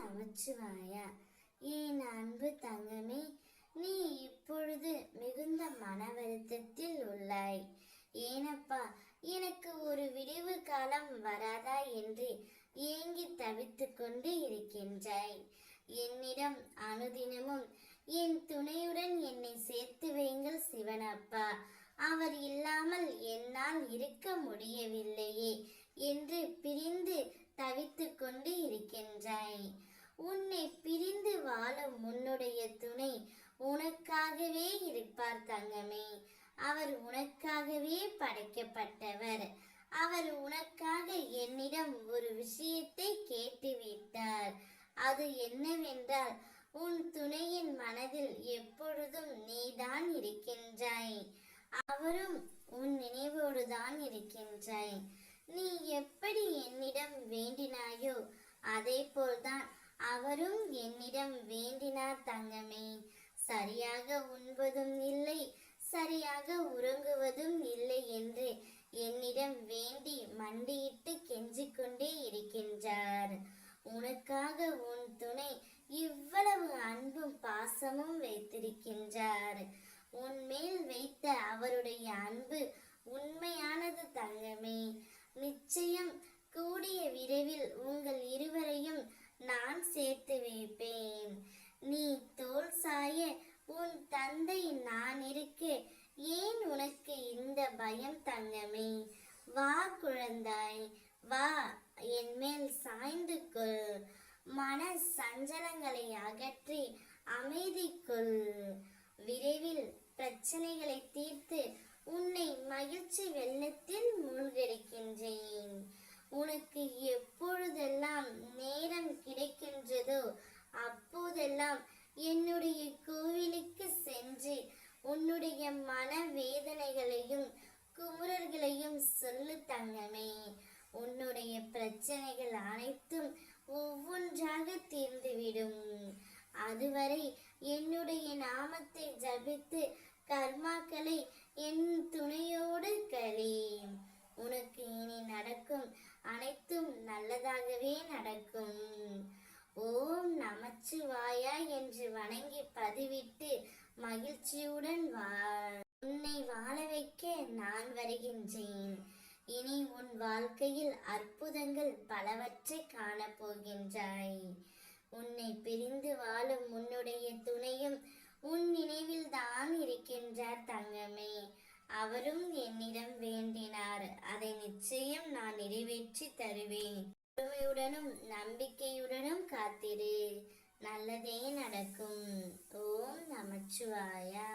நமச்சிவாயா. என் அன்பு தங்கமே, நீ இப்பொழுது மிகுந்த மன வருத்தத்தில் உள்ளாய். ஏனப்பா, எனக்கு ஒரு விடிவு காலம் வராதா என்று ஏங்கி தவித்து கொண்டு இருக்கின்றாய். என்னிடம் அனுதினமும் என் துணையுடன் என்னை சேர்த்து வையுங்கள் சிவனப்பா, அவர் இல்லாமல் என்னால் இருக்க முடியவில்லையே என்று பிரிந்து தவித்து கொண்டு இருக்கின்றாய். உன்னை பிரிந்து வாழும் உன்னுடைய துணை உனக்காகவே இருப்பார் தங்கமே. அவர் உனக்காகவே படைக்கப்பட்டவர். அவர் உனக்காக என்னிடம் ஒரு விஷயத்தை கேட்டுவிட்டார். அது என்னவென்றால், உன் துணையின் மனதில் எப்பொழுதும் நீதான் இருக்கின்றாய். அவரும் உன் நினைவோடுதான் இருக்கின்றாய். நீ எப்படி என்னிடம் வேண்டினாயோ அதே போல்தான் அவரும் என்னிடம் வேண்டினார் தங்கமே. சரியாக உண்பதும் இல்லை, சரியாக உறங்குவதும் இல்லை என்று என்னிடம் வேண்டி மண்டியிட்டு கெஞ்சிக்கொண்டே இருக்கின்றார். உனக்காக உன் துணை இவ்வளவு அன்பும் பாசமும் வைத்திருக்கின்றார். உன்மேல் வைத்த அவருடைய அன்பு உண்மையானது தங்கமே. நிச்சயம் கூடிய விரைவில் உங்கள் இருவரையும் நான் சேர்த்து வைப்பேன். நீ தோள் சாய உன் தந்தை நான் இருக்க ஏன் உனக்கு இந்த பயம் தங்கமே? வா குழந்தாய், வா, என் மேல் சாய்ந்து கொள். மன சஞ்சலங்களை அகற்றி அமைதி கொள். விரைவில் பிரச்சனைகளை தீர்த்து உன்னை மகிழ்ச்சி வெள்ளத்தில் மூழ்கடிக்கின்றேன். உனக்கு எப்பொழுதெல்லாம் நேரம் கிடைக்கின்றதோ அப்போதெல்லாம் என்னுடைய கோவிலுக்கு சென்று உன்னுடைய மன வேதனைகளையும் குமுறல்களையும் சொல்லு தங்கமே. உன்னுடைய பிரச்சனைகள் அனைத்தும் ஒவ்வொன்றாக தீர்ந்துவிடும். அதுவரை என்னுடைய நாமத்தை ஜபித்து கர்மாக்களை என் துணையோடு கழி. உனக்கு இனி நடக்கும் அனைத்தும் நல்லதாகவே நடக்கும். ஓம் நமச்சிவாயா என்று வணங்கி பதிவிட்டு மகிழ்ச்சியுடன் வாழ். உன்னை வாழ வைக்க நான் வருகின்றேன். இனி உன் வாழ்க்கையில் அற்புதங்கள் பலவற்றை காணப்போகின்றாய். உன்னை பிரிந்து வாழும் உன்னுடைய துணையும் உன் நினைவில் தான் இருக்கின்றார் தங்கமே. அவரும் என்னிடம் வேண்டினார். அதை நிச்சயம் நான் நிறைவேற்றி தருவேன். பொறுமையுடனும் நம்பிக்கையுடனும் காத்திரு. நல்லதே நடக்கும். ஓம் நமச்சிவாயா.